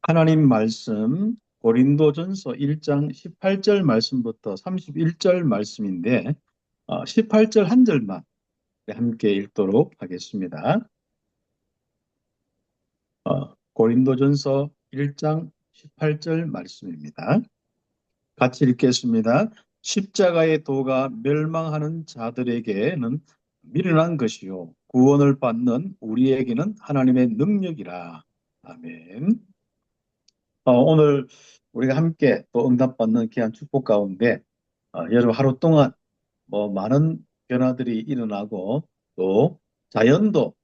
하나님 말씀 고린도전서 1장 18절 말씀부터 31절 말씀인데 18절 한 절만 함께 읽도록 하겠습니다. 고린도전서 1장 18절 말씀입니다. 같이 읽겠습니다. 십자가의 도가 멸망하는 자들에게는 미련한 것이요 구원을 받는 우리에게는 하나님의 능력이라. 아멘. 오늘 우리가 함께 또 응답받는 귀한 축복 가운데 여러분 하루 동안 많은 변화들이 일어나고 또 자연도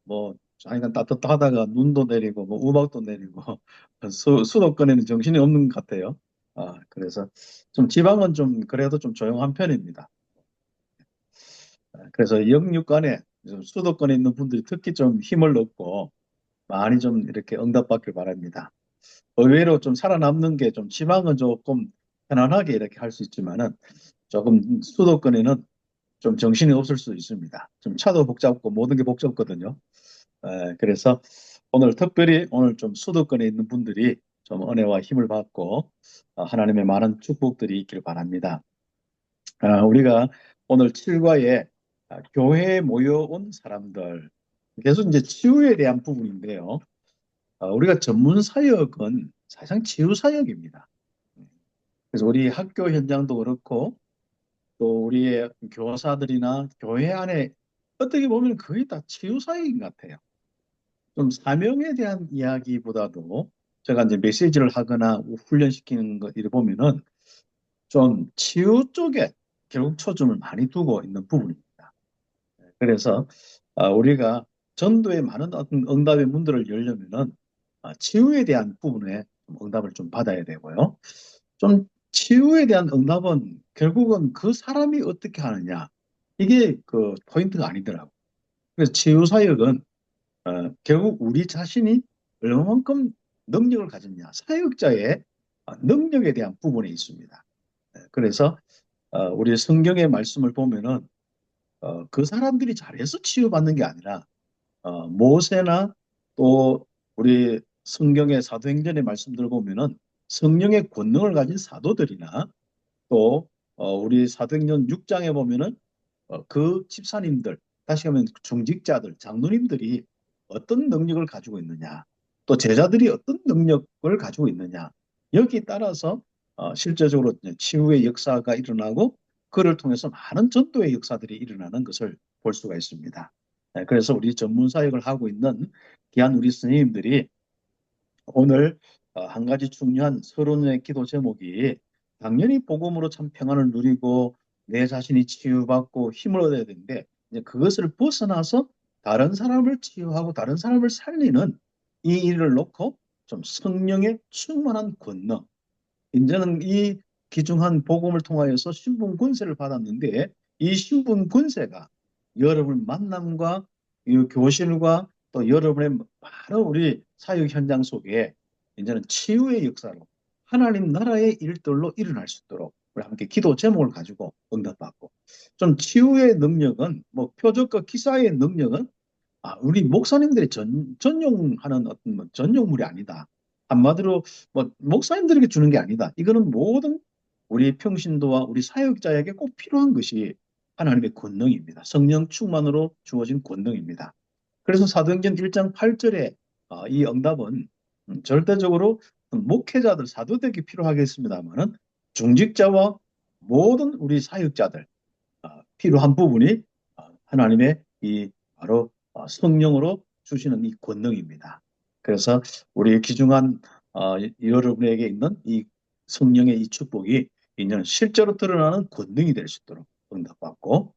잠깐 따뜻하다가 눈도 내리고 우박도 내리고 수도권에는 정신이 없는 것 같아요. 그래서 좀 지방은 좀 그래도 좀 조용한 편입니다. 그래서 영육간에 수도권에 있는 분들이 특히 좀 힘을 얻고 많이 좀 이렇게 응답받길 바랍니다. 의외로 좀 살아남는 게 좀 지방은 조금 편안하게 이렇게 할 수 있지만은 조금 수도권에는 좀 정신이 없을 수 있습니다. 좀 차도 복잡고 모든 게 복잡거든요. 그래서 오늘 특별히 오늘 좀 수도권에 있는 분들이 좀 은혜와 힘을 받고 하나님의 많은 축복들이 있길 바랍니다. 우리가 오늘 7과에 교회에 모여온 사람들 계속 이제 치유에 대한 부분인데요. 우리가 전문 사역은 사실상 치유 사역입니다. 그래서 우리 학교 현장도 그렇고 또 우리의 교사들이나 교회 안에 어떻게 보면 거의 다 치유 사역인 것 같아요. 좀 사명에 대한 이야기보다도 제가 이제 메시지를 하거나 훈련시키는 거 이래 보면은 좀 치유 쪽에 결국 초점을 많이 두고 있는 부분입니다. 그래서 우리가 전도에 많은 어떤 응답의 문들을 열려면은 치유에 대한 부분에 응답을 좀 받아야 되고요. 좀 치유에 대한 응답은 결국은 그 사람이 어떻게 하느냐 이게 그 포인트가 아니더라고요. 그래서 치유 사역은 결국 우리 자신이 얼마만큼 능력을 가졌냐 사역자의 능력에 대한 부분에 있습니다. 그래서 우리 성경의 말씀을 보면은 그 사람들이 잘해서 치유받는 게 아니라 모세나 또 우리 성경의 사도행전의 말씀들을 보면은 성령의 권능을 가진 사도들이나 또 우리 사도행전 6장에 보면은 그 집사님들, 다시 하면 중직자들, 장로님들이 어떤 능력을 가지고 있느냐, 또 제자들이 어떤 능력을 가지고 있느냐, 여기에 따라서 실제적으로 치유의 역사가 일어나고 그를 통해서 많은 전도의 역사들이 일어나는 것을 볼 수가 있습니다. 그래서 우리 전문 사역을 하고 있는 귀한 우리 스님들이 오늘 한 가지 중요한 서론의 기도 제목이 당연히 복음으로 참 평안을 누리고 내 자신이 치유받고 힘을 얻어야 되는데 이제 그것을 벗어나서 다른 사람을 치유하고 다른 사람을 살리는 이 일을 놓고 좀 성령의 충만한 권능 이제는 이 귀중한 복음을 통하여서 신분 권세를 받았는데 이 신분 권세가 여러분 만남과 이 교실과 또 여러분의 많은 우리 사역 현장 속에 이제는 치유의 역사로 하나님 나라의 일들로 일어날 수 있도록 우리 함께 기도 제목을 가지고 응답받고 좀 치유의 능력은 표적과 기사의 능력은 우리 목사님들이 전용하는 어떤 전용물이 아니다. 한마디로 목사님들에게 주는 게 아니다. 이거는 모든 우리 평신도와 우리 사역자에게 꼭 필요한 것이 하나님의 권능입니다. 성령 충만으로 주어진 권능입니다. 그래서 사도행전 1장 8절에 이 응답은 절대적으로 목회자들, 사도들에게 필요하겠습니다만은 중직자와 모든 우리 사역자들 필요한 부분이 하나님의 이 바로 성령으로 주시는 이 권능입니다. 그래서 우리 귀중한 여러분에게 있는 이 성령의 이 축복이 이제는 실제로 드러나는 권능이 될 수 있도록 응답받고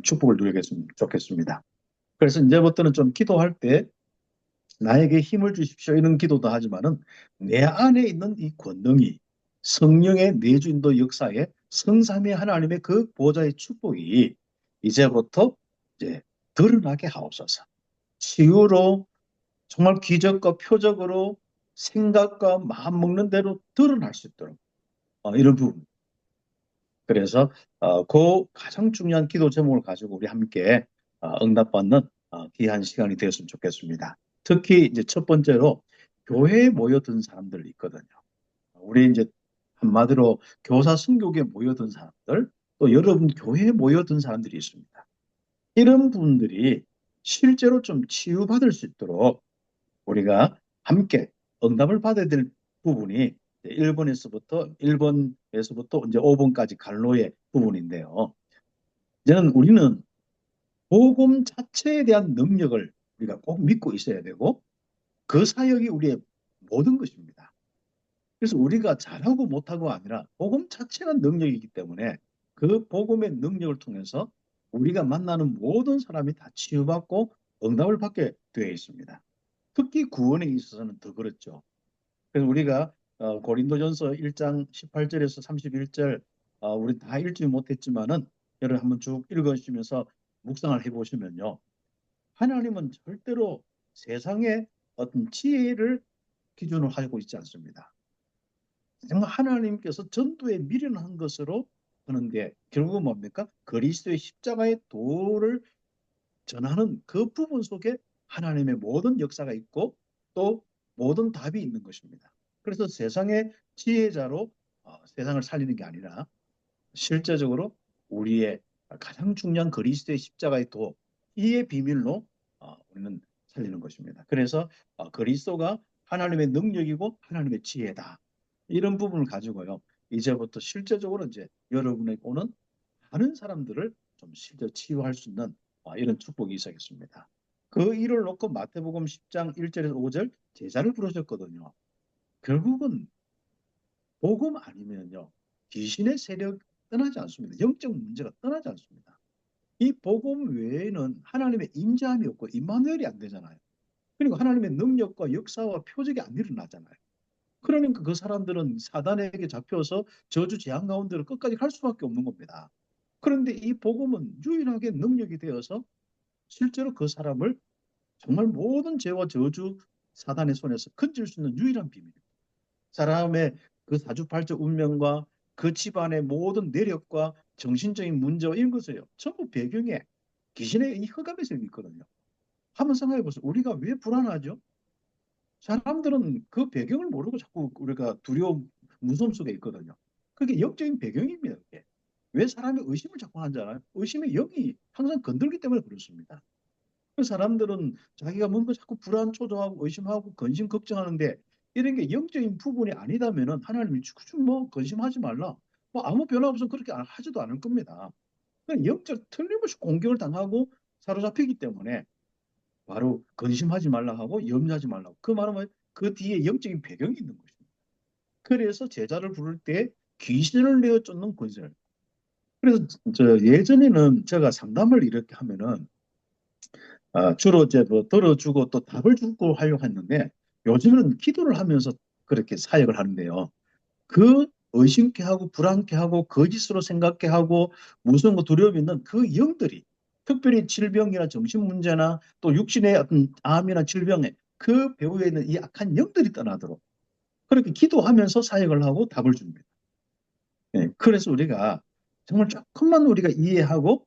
축복을 누리겠으면 좋겠습니다. 그래서 이제부터는 좀 기도할 때 나에게 힘을 주십시오 이런 기도도 하지만은 내 안에 있는 이 권능이 성령의 내주인도 역사에 성삼위 하나님의 그 보좌의 축복이 이제부터 이제 드러나게 하옵소서. 치유로 정말 기적과 표적으로 생각과 마음 먹는 대로 드러날 수 있도록 이런 부분. 그래서 그 가장 중요한 기도 제목을 가지고 우리 함께 응답받는 귀한 시간이 되었으면 좋겠습니다. 특히 이제 첫 번째로 교회에 모여든 사람들 있거든요. 우리 이제 한마디로 교사 선교에 모여든 사람들, 또 여러분 교회에 모여든 사람들이 있습니다. 이런 분들이 실제로 좀 치유받을 수 있도록 우리가 함께 응답을 받아야 될 부분이 1번에서부터 이제 5번까지 갈로의 부분인데요. 이제는 우리는 복음 자체에 대한 능력을 우리가 꼭 믿고 있어야 되고 그 사역이 우리의 모든 것입니다. 그래서 우리가 잘하고 못하고 아니라 복음 자체가 능력이기 때문에 그 복음의 능력을 통해서 우리가 만나는 모든 사람이 다 치유받고 응답을 받게 되어 있습니다. 특히 구원에 있어서는 더 그렇죠. 그래서 우리가 고린도전서 1장 18절에서 31절 우리 다 읽지 못했지만은 여러분 한번 쭉 읽으시면서 묵상을 해보시면요. 하나님은 절대로 세상의 어떤 지혜를 기준으로 하고 있지 않습니다. 정말 하나님께서 전도에 미련한 것으로 하는데 결국은 뭡니까? 그리스도의 십자가의 도를 전하는 그 부분 속에 하나님의 모든 역사가 있고 또 모든 답이 있는 것입니다. 그래서 세상의 지혜자로 세상을 살리는 게 아니라 실제적으로 우리의 가장 중요한 그리스도의 십자가의 도, 이의 비밀로 우리는 살리는 것입니다. 그래서 그리스도가 하나님의 능력이고 하나님의 지혜다. 이런 부분을 가지고요. 이제부터 실제적으로 이제 여러분에게 오는 많은 사람들을 좀 실제 치유할 수 있는 이런 축복이 있어야겠습니다. 그 일을 놓고 마태복음 10장 1절에서 5절 제자를 부르셨거든요. 결국은 복음 아니면요. 귀신의 세력 떠나지 않습니다. 영적 문제가 떠나지 않습니다. 이 복음 외에는 하나님의 임재함이 없고 임마누엘이 안 되잖아요. 그리고 하나님의 능력과 역사와 표적이 안 일어나잖아요. 그러니까 그 사람들은 사단에게 잡혀서 저주 재앙 가운데로 끝까지 갈 수밖에 없는 겁니다. 그런데 이 복음은 유일하게 능력이 되어서 실제로 그 사람을 정말 모든 죄와 저주 사단의 손에서 건질 수 있는 유일한 비밀입니다. 사람의 그 사주팔적 운명과 그 집안의 모든 내력과 정신적인 문제와 이런 것을요. 전부 배경에 귀신의 이 흑암의 세력이 있거든요. 한번 생각해 보세요. 우리가 왜 불안하죠? 사람들은 그 배경을 모르고 자꾸 우리가 두려움, 무서움 속에 있거든요. 그게 영적인 배경입니다. 그게. 왜 사람이 의심을 자꾸 하잖아요. 의심의 영이 항상 건들기 때문에 그렇습니다. 그 사람들은 자기가 뭔가 자꾸 불안, 초조하고 의심하고 근심, 걱정하는데 이런 게 영적인 부분이 아니다면은 하나님이 뭐 근심하지 말라. 뭐 아무 변화 없으면 그렇게 하지도 않을 겁니다. 영적 틀림없이 공격을 당하고 사로잡히기 때문에 바로 근심하지 말라 하고 염려하지 말라고. 그 말은 뭐예요? 그 뒤에 영적인 배경이 있는 것입니다. 그래서 제자를 부를 때 귀신을 내어 쫓는 권세를. 그래서 예전에는 제가 상담을 이렇게 하면은 주로 이제 뭐 들어주고 또 답을 주고 하려고 했는데 요즘은 기도를 하면서 그렇게 사역을 하는데요. 그 의심케 하고 불안케 하고 거짓으로 생각케 하고 무서운 거 두려움이 있는 그 영들이 특별히 질병이나 정신 문제나 또 육신의 어떤 암이나 질병에 그 배후에 있는 이 악한 영들이 떠나도록 그렇게 기도하면서 사역을 하고 답을 줍니다. 네, 그래서 우리가 정말 조금만 우리가 이해하고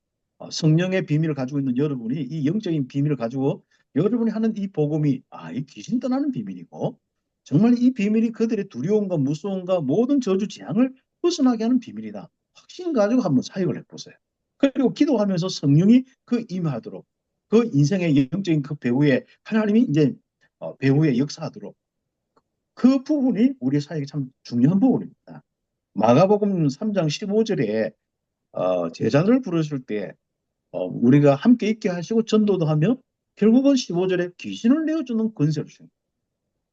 성령의 비밀을 가지고 있는 여러분이 이 영적인 비밀을 가지고 여러분이 하는 이 복음이 이 귀신 떠나는 비밀이고 정말 이 비밀이 그들의 두려움과 무서움과 모든 저주 재앙을 벗어나게 하는 비밀이다. 확신 가지고 한번 사역을 해보세요. 그리고 기도하면서 성령이 그 임하도록 그 인생의 영적인 그 배후에 하나님이 이제 배후에 역사하도록 그 부분이 우리 사역이 참 중요한 부분입니다. 마가복음 3장 15절에 제자들 부르실 때 우리가 함께 있게 하시고 전도도 하며 결국은 15절에 귀신을 내어주는 권세를 주십니다.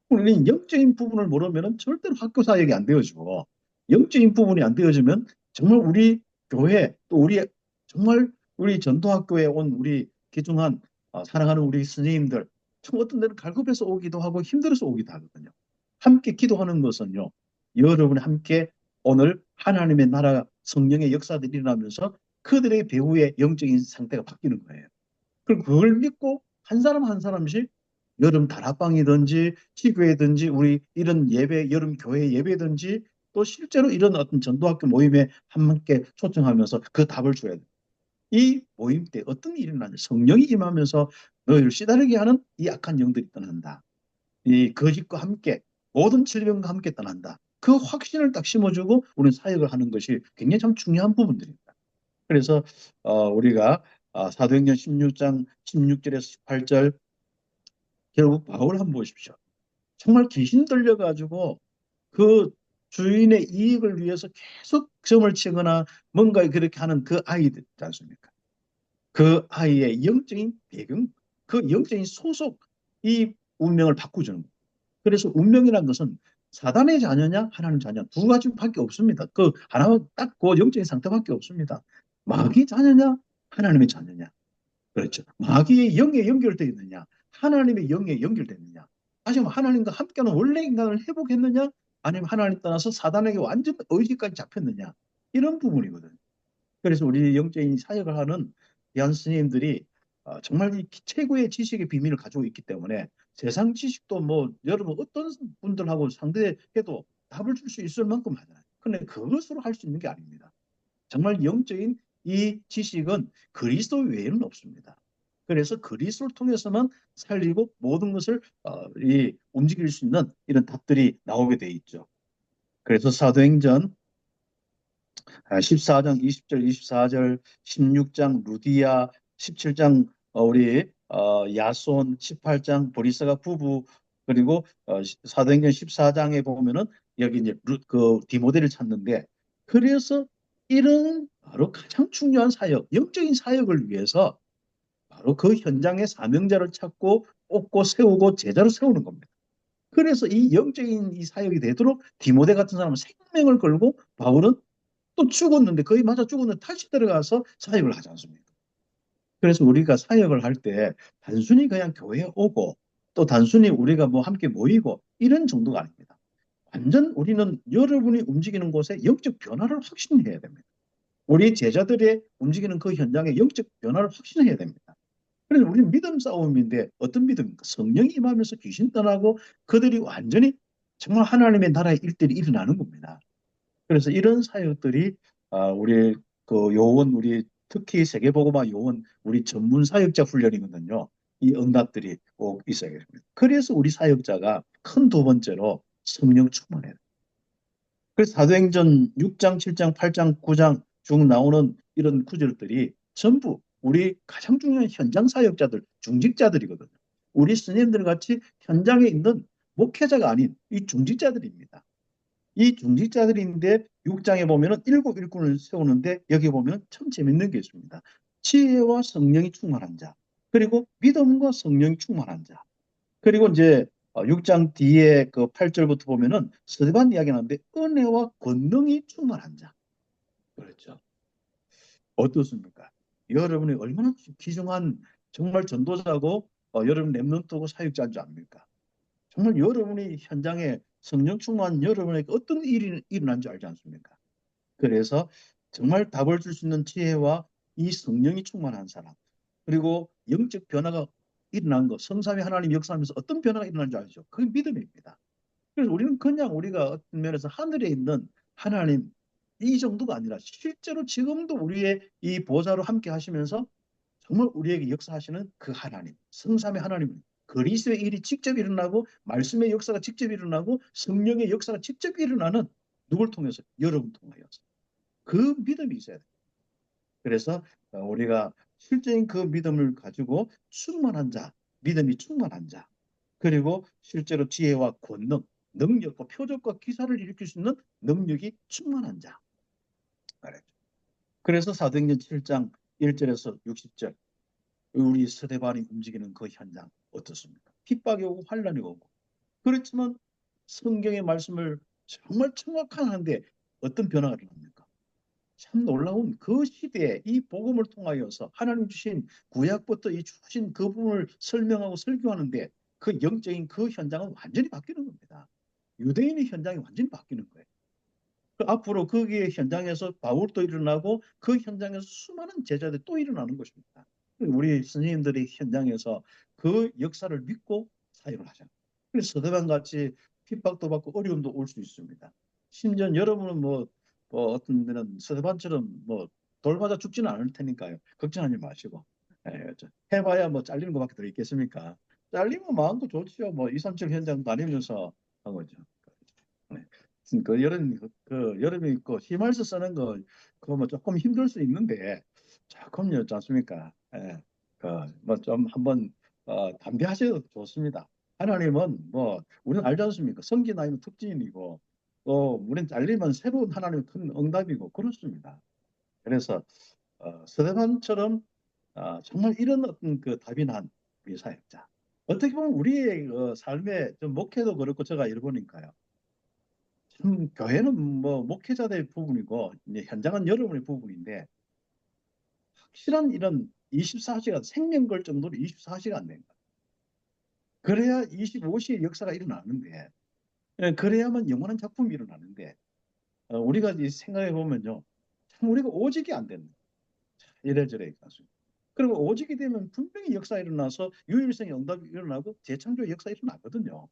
우리는 영적인 부분을 모르면 절대로 학교 사역이 안 되어지고 영적인 부분이 안 되어지면 정말 우리 교회 또 우리 정말 우리 전도학교에 온 우리 귀중한 사랑하는 우리 선생님들 참 어떤 데는 갈급해서 오기도 하고 힘들어서 오기도 하거든요. 함께 기도하는 것은요. 여러분이 함께 오늘 하나님의 나라 성령의 역사들이 일어나면서 그들의 배후의 영적인 상태가 바뀌는 거예요. 그리고 그걸 믿고 한 사람 한 사람씩 여름 다락방이든지 지교회든지 우리 이런 예배 여름 교회 예배든지 또 실제로 이런 어떤 전도학교 모임에 함께 초청하면서 그 답을 줘야 돼요. 이 모임 때 어떤 일이 일어나냐 성령이 임하면서 너희를 씨다르게 하는 이 악한 영들이 떠난다. 이 거짓과 함께 모든 질병과 함께 떠난다. 그 확신을 딱 심어주고 우리는 사역을 하는 것이 굉장히 참 중요한 부분들입니다. 그래서 우리가 사도행전 16장 16절에서 18절 결국 바울 한번 보십시오. 정말 귀신 들려가지고 그 주인의 이익을 위해서 계속 점을 치거나 뭔가 그렇게 하는 그 아이들 있지 않습니까? 그 아이의 영적인 배경, 그 영적인 소속, 이 운명을 바꾸주는 거예요. 그래서 운명이란 것은 사단의 자녀냐, 하나님 자녀 두 가지밖에 없습니다. 그 하나 딱그 영적인 상태밖에 없습니다. 마귀 자녀냐, 하나님의 자녀냐. 그렇죠. 마귀의 영에 연결되어 있느냐, 하나님의 영에 연결되느냐. 다시 말하면 하나님과 함께하는 원래 인간을 회복했느냐, 아니면 하나님 떠나서 사단에게 완전 의지까지 잡혔느냐. 이런 부분이거든요. 그래서 우리 영적인 사역을 하는 귀한 스님들이 정말 이 최고의 지식의 비밀을 가지고 있기 때문에 세상 지식도 뭐 여러분 어떤 분들하고 상대해도 답을 줄 수 있을 만큼 하잖아요. 근데 그것으로 할 수 있는 게 아닙니다. 정말 영적인 이 지식은 그리스도 외에는 없습니다. 그래서 그리스도를 통해서만 살리고 모든 것을 움직일 수 있는 이런 답들이 나오게 돼 있죠. 그래서 사도행전 14장 20절, 24절, 16장 루디아, 17장 우리 야손, 18장 보리스가 부부, 그리고 사도행전 14장에 보면은 여기 이제 그 디모데를 찾는데, 그래서 이런 바로 가장 중요한 사역, 영적인 사역을 위해서 바로 그 현장의 사명자를 찾고 뽑고 세우고 제자로 세우는 겁니다. 그래서 이 영적인 이 사역이 되도록 디모데 같은 사람은 생명을 걸고, 바울은 또 죽었는데, 거의 맞아 죽었는데 다시 들어가서 사역을 하지 않습니까? 그래서 우리가 사역을 할 때 단순히 그냥 교회에 오고 또 단순히 우리가 뭐 함께 모이고 이런 정도가 아닙니다. 완전 우리는 여러분이 움직이는 곳에 영적 변화를 확신해야 됩니다. 우리 제자들의 움직이는 그 현장에 영적 변화를 확신해야 됩니다. 그래서 우리는 믿음 싸움인데 어떤 믿음입니까? 성령이 임하면서 귀신 떠나고 그들이 완전히 정말 하나님의 나라의 일들이 일어나는 겁니다. 그래서 이런 사역들이 우리 그 요원, 우리 특히 세계보고마 요원 우리 전문 사역자 훈련이거든요. 이 응답들이 꼭 있어야겠습니다. 그래서 우리 사역자가 큰 두 번째로 성령 충만해요. 그래서 사도행전 6장, 7장, 8장, 9장 쭉 나오는 이런 구절들이 전부 우리 가장 중요한 현장 사역자들, 중직자들이거든요. 우리 스님들 같이 현장에 있는 목회자가 아닌 이 중직자들입니다. 이 중직자들인데 6장에 보면은 일곱 일꾼을 세우는데, 여기 보면 참 재밌는 게 있습니다. 지혜와 성령이 충만한 자, 그리고 믿음과 성령이 충만한 자, 그리고 이제 6장 뒤에 그 8절부터 보면은 스데반 이야기 나는데 은혜와 권능이 충만한 자. 그렇죠. 어떻습니까? 여러분이 얼마나 귀중한 정말 전도자고 여러분 랩런트고 사역자인 줄 압니까? 정말 여러분이 현장에 성령 충만 여러분에게 어떤 일이 일어난지 알지 않습니까? 그래서 정말 답을 줄 수 있는 지혜와 이 성령이 충만한 사람, 그리고 영적 변화가 일어난 것, 성삼위 하나님 역사하면서 어떤 변화가 일어난 줄 알죠? 그게 믿음입니다. 그래서 우리는 그냥 우리가 어떤 면에서 하늘에 있는 하나님 이 정도가 아니라 실제로 지금도 우리의 이 보좌로 함께 하시면서 정말 우리에게 역사하시는 그 하나님, 성삼의 하나님, 그리스도의 일이 직접 일어나고 말씀의 역사가 직접 일어나고 성령의 역사가 직접 일어나는 누굴 통해서? 여러분 통하여서. 그 믿음이 있어야 돼요. 그래서 우리가 실제인 그 믿음을 가지고 충만한 자, 믿음이 충만한 자, 그리고 실제로 지혜와 권능, 능력과 표적과 기사를 일으킬 수 있는 능력이 충만한 자. 그래서 사도행전 7장 1절에서 60절 우리 스데반이 움직이는 그 현장 어떻습니까? 핍박이 오고 환란이 오고, 그렇지만 성경의 말씀을 정말 정확한 한데 어떤 변화가 일어납니까? 참 놀라운 그 시대에 이 복음을 통하여서 하나님 주신 구약부터 이 주신 그 부분을 설명하고 설교하는데 그 영적인 그 현장은 완전히 바뀌는 겁니다. 유대인의 현장이 완전히 바뀌는 거예요. 그 앞으로 거기에 현장에서 바울도 일어나고 그 현장에서 수많은 제자들이 또 일어나는 것입니다. 우리 선생님들이 현장에서 그 역사를 믿고 사역을 하잖아요. 그래서 서대반 같이 핍박도 받고 어려움도 올 수 있습니다. 심지어 여러분은 뭐 어떤 데는 서대반처럼 뭐 돌 맞아 죽지는 않을 테니까요. 걱정하지 마시고. 예, 해봐야 뭐 잘리는 것밖에 더 있겠습니까? 잘리면 마음도 좋지요. 뭐 이삼칠 현장 다니면서 한 거죠. 네. 그 여름에 있고 히말스 쓰는 거 그거 뭐 조금 힘들 수 있는데 조금요, 지 않습니까? 예. 그뭐좀 한번 담대하셔도 좋습니다. 하나님은 뭐 우리는 알지 않습니까? 성긴 아니면 특징이고 또 우리는 잘리면 새로운 하나님의 큰 응답이고 그렇습니다. 그래서 스테반처럼 정말 이런 어떤 그 답이 난 우리 사역자. 어떻게 보면 우리의 삶의 좀 목회도 그렇고 제가 읽어보니까요. 참 교회는 뭐 목회자들의 부분이고 이제 현장은 여러분의 부분인데 확실한 이런 24시간 생명 걸 정도로 24시간 된 거. 그래야 25시의 역사가 일어나는데 그래야만 영원한 작품이 일어나는데 우리가 생각해 보면요. 참 우리가 오직이 안 된다. 이래저래 가지고. 그리고 오직이 되면 분명히 역사 일어나서 유일성의 응답이 일어나고 재창조의 역사 일어나거든요.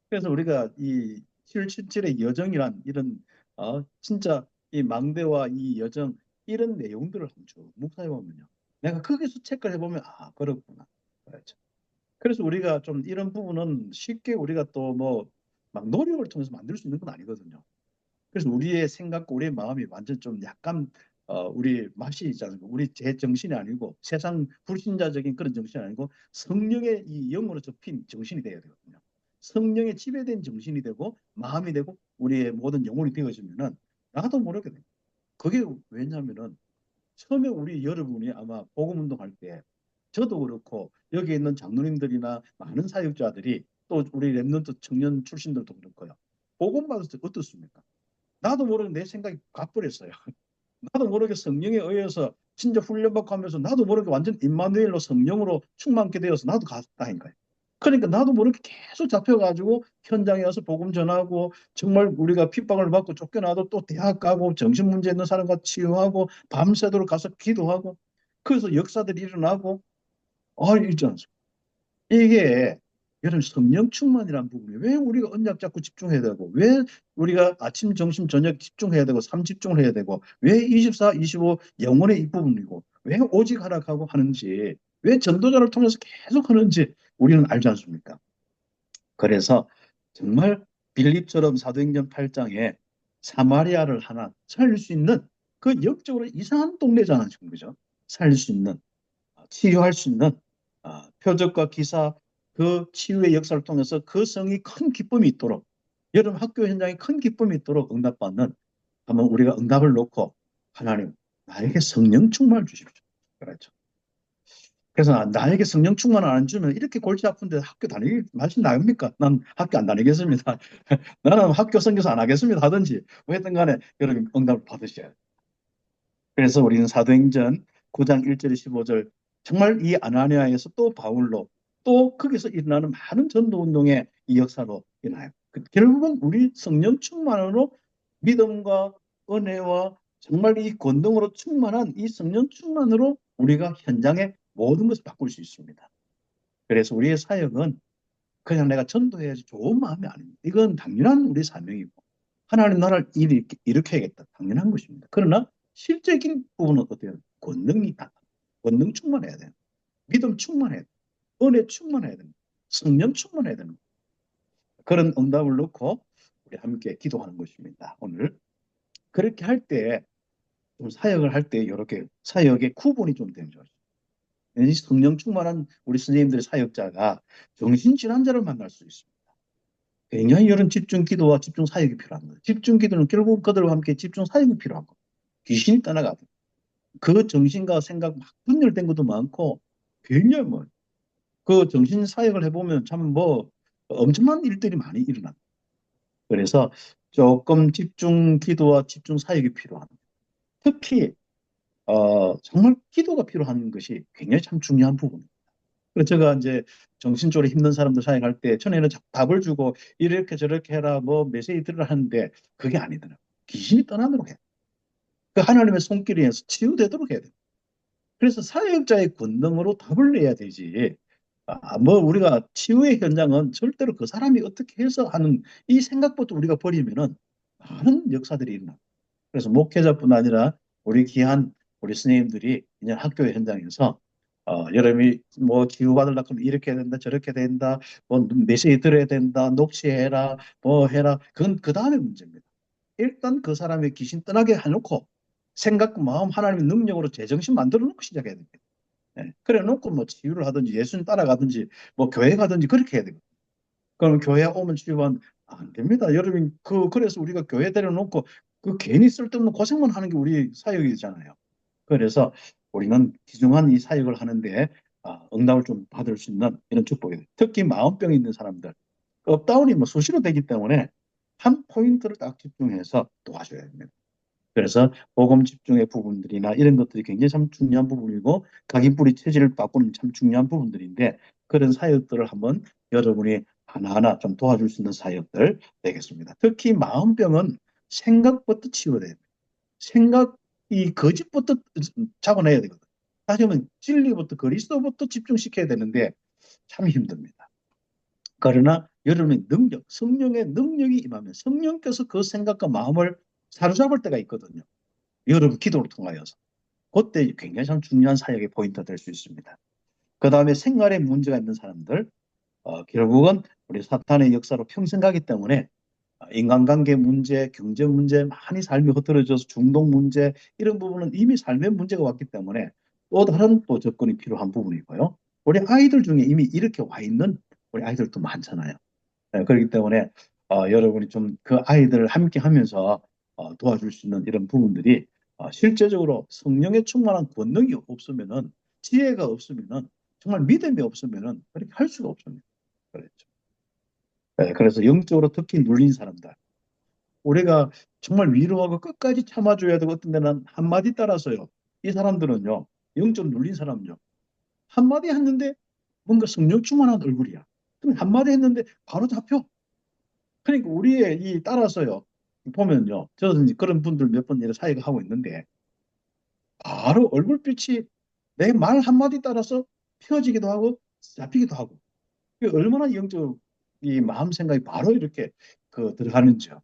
그래서 우리가 이 777의 여정이란 이런 진짜 이 망대와 이 여정 이런 내용들을 한번 쭉 묵상해 보면요. 내가 거기서 체크를 해보면 그렇구나. 그렇죠. 그래서 우리가 좀 이런 부분은 쉽게 우리가 또 뭐 막 노력을 통해서 만들 수 있는 건 아니거든요. 그래서 우리의 생각과 우리의 마음이 완전 좀 약간 우리 맛이 있지 않습니까? 우리 제 정신이 아니고 세상 불신자적인 그런 정신이 아니고 성령의 이 영으로 접힌 정신이 되어야 되거든요. 성령의 지배된 정신이 되고 마음이 되고 우리의 모든 영혼이 되어지면은 나도 모르게 돼요. 그게 왜냐하면은 처음에 우리 여러분이 아마 복음 운동할 때 저도 그렇고 여기 있는 장로님들이나 많은 사역자들이 또 우리 랩런트 청년 출신들도 그렇고요. 복음 받을 때 어떻습니까? 나도 모르게 내 생각이 가버렸어요. 나도 모르게 성령에 의해서 진짜 훈련받고 하면서 나도 모르게 완전 임마누엘로 성령으로 충만케 되어서 나도 갔다는 거예요. 그러니까 나도 모르게 계속 잡혀가지고 현장에 와서 복음 전하고 정말 우리가 핍박을 받고 쫓겨나도 또 대학 가고 정신 문제 있는 사람과 치유하고 밤새도록 가서 기도하고 그래서 역사들이 일어나고 있잖아요. 이게 여러분 성령 충만이라는 부분이 왜 우리가 언약 잡고 집중해야 되고 왜 우리가 아침, 점심, 저녁 집중해야 되고 삶 집중을 해야 되고 왜 24, 25 영혼의 이 부분이고 왜 오직 하락하고 하는지 왜 전도자를 통해서 계속 하는지 우리는 알지 않습니까? 그래서 정말 빌립처럼 사도행전 8장에 사마리아를 하나 살릴 수 있는 그 역적으로 이상한 동네잖아요, 지금 그죠? 살릴 수 있는 치유할 수 있는 표적과 기사 그 치유의 역사를 통해서 그 성이 큰 기쁨이 있도록 여러분 학교 현장에 큰 기쁨이 있도록 응답받는 한번 우리가 응답을 놓고 하나님 나에게 성령 충만을 주십시오. 그렇죠. 그래서 나에게 성령 충만을 안 주면 이렇게 골치 아픈데 학교 다니기 맛이 나옵니까? 난 학교 안 다니겠습니다. 나는 학교 선교사 안 하겠습니다. 하든지 뭐 했든 간에 여러분 응답을 받으셔야 돼요. 그래서 우리는 사도행전 9장 1절 15절 정말 이 아나니아에서 또 바울로 또 거기서 일어나는 많은 전도 운동의 이 역사로 일어나요. 결국은 우리 성령 충만으로 믿음과 은혜와 정말 이 권능으로 충만한 이 성령 충만으로 우리가 현장의 모든 것을 바꿀 수 있습니다. 그래서 우리의 사역은 그냥 내가 전도해야지 좋은 마음이 아닙니다. 이건 당연한 우리 사명이고 하나님 나라를 일으켜야겠다. 당연한 것입니다. 그러나 실제적인 부분은 어때요? 권능이 있다. 권능 충만해야 돼요. 믿음 충만해야 돼요. 은혜 충만해야 됩니다. 성령 충만해야 되는 그런 응답을 놓고 우리 함께 기도하는 것입니다. 오늘 그렇게 할 때 좀 사역을 할 때 이렇게 사역의 구분이 좀 되는 거죠. 성령 충만한 우리 선생님들의 사역자가 정신질환자를 만날 수 있습니다. 굉장히 이런 집중 기도와 집중 사역이 필요한 거예요. 집중 기도는 결국 그들과 함께 집중 사역이 필요한 거예요. 귀신이 떠나가고 그 정신과 생각 막 분열된 것도 많고 굉장히 그 정신 사역을 해보면 참 엄청난 일들이 많이 일어납니다. 그래서 조금 집중 기도와 집중 사역이 필요합니다. 특히 정말 기도가 필요한 것이 굉장히 참 중요한 부분입니다. 그래서 제가 이제 정신적으로 힘든 사람들 사역할 때 전에는 답을 주고 이렇게 저렇게 해라 뭐 메시지 들으라 하는데 그게 아니더라고요. 귀신이 떠나도록 해. 그 하나님의 손길에 의해서 치유되도록 해야 돼요. 그래서 사역자의 권능으로 답을 내야 되지. 우리가 치유의 현장은 절대로 그 사람이 어떻게 해서 하는 이 생각부터 우리가 버리면은 많은 역사들이 일어나. 그래서 목회자뿐 아니라 우리 귀한 우리 선생님들이 그냥 학교의 현장에서 여러분이 뭐 치유받으려고 하면 이렇게 해야 된다, 저렇게 된다, 뭐 메시지 들어야 된다, 녹취해라, 뭐 해라. 그건 그 다음에 문제입니다. 일단 그 사람의 귀신 떠나게 해놓고 생각, 마음, 하나님의 능력으로 제정신 만들어 놓고 시작해야 됩니다. 예. 그래 놓고 뭐 치유를 하든지 예수님 따라가든지 뭐 교회 가든지 그렇게 해야 되거든요. 그럼 교회 오면 치유만 안 됩니다. 여러분 그래서 우리가 교회 데려놓고 그 괜히 쓸데없는 고생만 하는 게 우리 사역이잖아요. 그래서 우리는 귀중한 이 사역을 하는데 응답을 좀 받을 수 있는 이런 축복이에요. 특히 마음병이 있는 사람들 업다운이 뭐 수시로 되기 때문에 한 포인트를 딱 집중해서 도와줘야 됩니다. 그래서 복음 집중의 부분들이나 이런 것들이 굉장히 참 중요한 부분이고 각인뿌리 체질을 바꾸는 참 중요한 부분들인데 그런 사역들을 한번 여러분이 하나하나 좀 도와줄 수 있는 사역들 되겠습니다. 특히 마음병은 생각부터 치워야 돼요. 생각이 거짓부터 잡아내야 되거든. 다시 말하면 진리부터 그리스도부터 집중시켜야 되는데 참 힘듭니다. 그러나 여러분의 능력, 성령의 능력이 임하면 성령께서 그 생각과 마음을 사로잡을 때가 있거든요. 여러분 기도를 통하여서. 그때 굉장히 참 중요한 사역의 포인트가 될 수 있습니다. 그 다음에 생활에 문제가 있는 사람들, 결국은 우리 사탄의 역사로 평생 가기 때문에 인간관계 문제, 경제 문제, 많이 삶이 흐트러져서 중독 문제, 이런 부분은 이미 삶의 문제가 왔기 때문에 또 다른 또 접근이 필요한 부분이고요. 우리 아이들 중에 이미 이렇게 와 있는 우리 아이들도 많잖아요. 네, 그렇기 때문에 여러분이 좀 그 아이들을 함께 하면서 도와줄 수 있는 이런 부분들이 실제적으로 성령의 충만한 권능이 없으면은 지혜가 없으면은 정말 믿음이 없으면은 그렇게 할 수가 없습니다. 그렇죠. 네, 그래서 영적으로 특히 눌린 사람들 우리가 정말 위로하고 끝까지 참아줘야 되고 어떤 데는 한마디 따라서요. 이 사람들은요. 영적으로 눌린 사람은요. 한마디 했는데 뭔가 성령 충만한 얼굴이야. 그럼 한마디 했는데 바로 잡혀. 그러니까 우리의 이 따라서요. 보면요. 저는 이제 그런 분들 몇 번 이렇게 사역을 하고 있는데 바로 얼굴빛이 내 말 한마디 따라서 펴지기도 하고 잡히기도 하고 이게 얼마나 영적 이 마음 생각이 바로 이렇게 들어가는지요.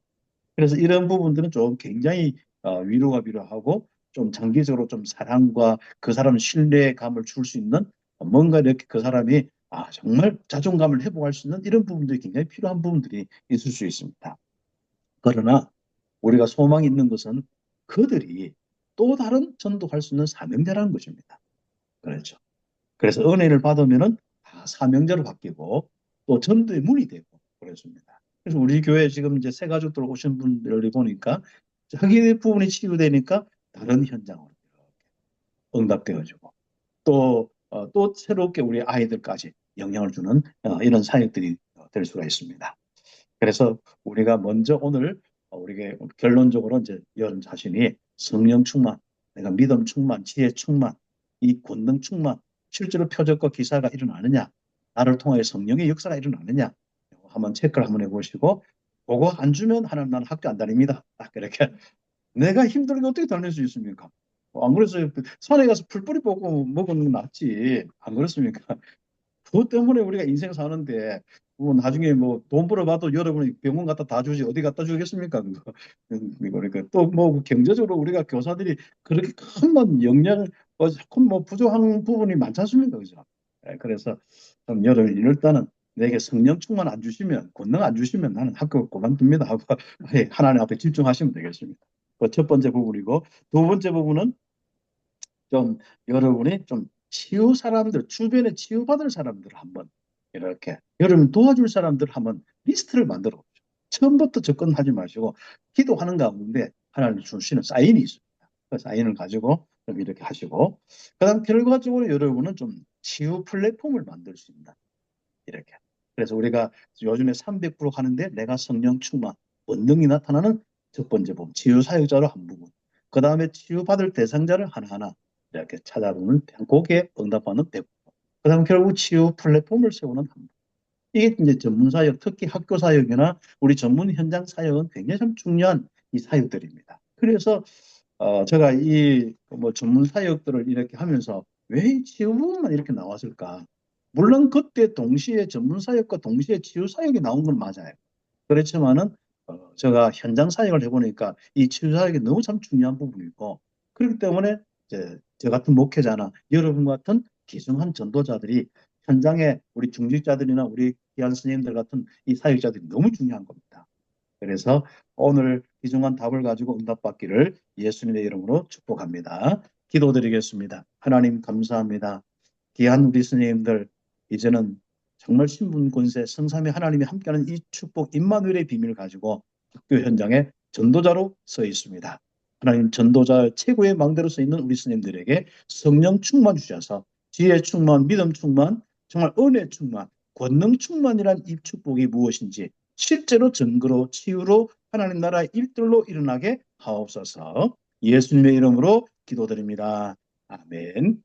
그래서 이런 부분들은 좀 굉장히 위로가 필요하고 좀 장기적으로 좀 사랑과 그 사람 신뢰감을 줄 수 있는 뭔가 이렇게 그 사람이 정말 자존감을 회복할 수 있는 이런 부분들이 굉장히 필요한 부분들이 있을 수 있습니다. 그러나 우리가 소망이 있는 것은 그들이 또 다른 전도할 수 있는 사명자라는 것입니다. 그렇죠. 그래서 은혜를 받으면은 다 사명자로 바뀌고 또 전도의 문이 되고 그렇습니다. 그래서 우리 교회 지금 이제 새 가족들 오신 분들을 보니까 자기 부분이 치유되니까 다른 현장으로 응답되어지고 또 새롭게 우리 아이들까지 영향을 주는 이런 사역들이 될 수가 있습니다. 그래서 우리가 먼저 오늘 우리가 결론적으로 이제 여러분 자신이 성령 충만, 내가 믿음 충만, 지혜 충만, 이 권능 충만, 실제로 표적과 기사가 일어나느냐, 나를 통하여 성령의 역사가 일어나느냐, 한번 체크를 한번 해보시고, 그거 안 주면 하나님 나는 학교 안 다닙니다. 딱 이렇게 내가 힘들게 어떻게 다닐 수 있습니까? 안 그래서 산에 가서 풀뿌리 뽑고 먹는 건 낫지. 안 그렇습니까? 그것 때문에 우리가 인생 사는데 뭐 나중에 뭐 돈 벌어봐도 여러분이 병원 갖다 다 주지 어디 갖다 주겠습니까? 그거. 그러니까 또 뭐 경제적으로 우리가 교사들이 그렇게 큰뭐 영향 조금 뭐 부족한 부분이 많지 않습니까? 그죠? 그래서 좀 여러분 일단은 내게 성령 충만 안 주시면 권능 안 주시면 나는 학교 그만둡니다 하고 하나님 앞에 집중하시면 되겠습니다. 그 첫 번째 부분이고 두 번째 부분은 좀 여러분이 좀 치유 사람들, 주변에 치유받을 사람들을 한번 이렇게 여러분 도와줄 사람들 한번 리스트를 만들어 보죠. 처음부터 접근하지 마시고 기도하는 가운데 하나님 주시는 사인이 있습니다. 그 사인을 가지고 좀 이렇게 하시고 그다음 결과적으로 여러분은 좀 치유 플랫폼을 만들 수 있다. 이렇게. 그래서 우리가 요즘에 300% 하는데 내가 성령 충만, 본능이 나타나는 첫 번째 부분, 치유 사역자로 한 부분. 그 다음에 치유받을 대상자를 하나하나 이렇게 찾아보는 거기에 응답하는 대부 그 다음에 결국 치유 플랫폼을 세우는 한 부분. 이게 이제 전문 사역, 특히 학교 사역이나 우리 전문 현장 사역은 굉장히 참 중요한 이 사역들입니다. 그래서 제가 이 뭐 전문 사역들을 이렇게 하면서 왜 이 치유 부분만 이렇게 나왔을까? 물론 그때 동시에 전문 사역과 동시에 치유 사역이 나온 건 맞아요. 그렇지만은 제가 현장 사역을 해보니까 이 치유 사역이 너무 참 중요한 부분이고 그렇기 때문에 이제 저 같은 목회자나 여러분 같은 귀중한 전도자들이 현장에 우리 중직자들이나 우리 귀한 스님들 같은 이 사역자들이 너무 중요한 겁니다. 그래서 오늘 귀중한 답을 가지고 응답받기를 예수님의 이름으로 축복합니다. 기도드리겠습니다. 하나님 감사합니다. 귀한 우리 스님들 이제는 정말 신분 권세 성삼위 하나님이 함께하는 이 축복 임마누엘의 비밀을 가지고 학교 현장에 전도자로 서 있습니다. 하나님 전도자 최고의 망대로 서 있는 우리 스님들에게 성령 충만 주셔서 지혜 충만, 믿음 충만, 정말 은혜 충만, 권능 충만이란 이 축복이 무엇인지 실제로 증거로 치유로 하나님 나라의 일들로 일어나게 하옵소서. 예수님의 이름으로 기도드립니다. 아멘.